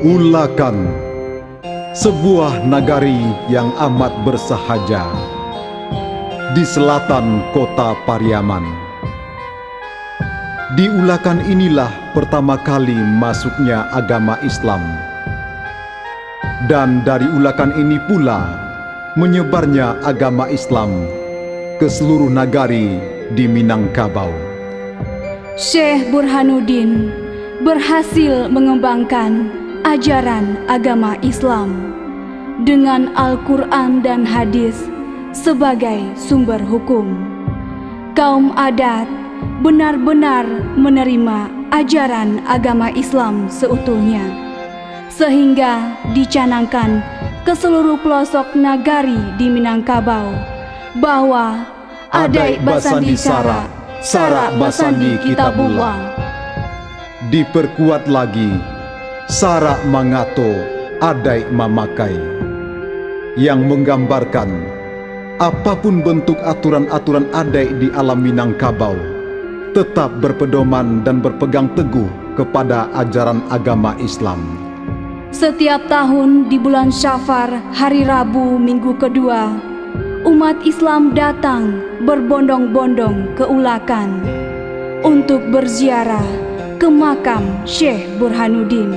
Ulakan, sebuah nagari yang amat bersahaja di selatan kota Pariaman. Di Ulakan inilah pertama kali masuknya agama Islam. Dan dari Ulakan ini pula menyebarnya agama Islam ke seluruh nagari di Minangkabau. Syekh Burhanuddin berhasil mengembangkan ajaran agama Islam dengan Al-Quran dan hadis sebagai sumber hukum. Kaum adat benar-benar menerima ajaran agama Islam seutuhnya, sehingga dicanangkan ke seluruh pelosok nagari di Minangkabau bahwa Adai Basandi Sara, Sara Basandi Kitabullah. Diperkuat lagi Sara Mangato Adai Mamakai, yang menggambarkan apapun bentuk aturan-aturan Adai di alam Minangkabau tetap berpedoman dan berpegang teguh kepada ajaran agama Islam. Setiap tahun di bulan Syafar, hari Rabu minggu kedua, umat Islam datang berbondong-bondong ke Ulakan untuk berziarah ke makam Syekh Burhanuddin.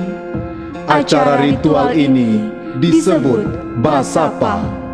Acara ritual ini disebut Basapa.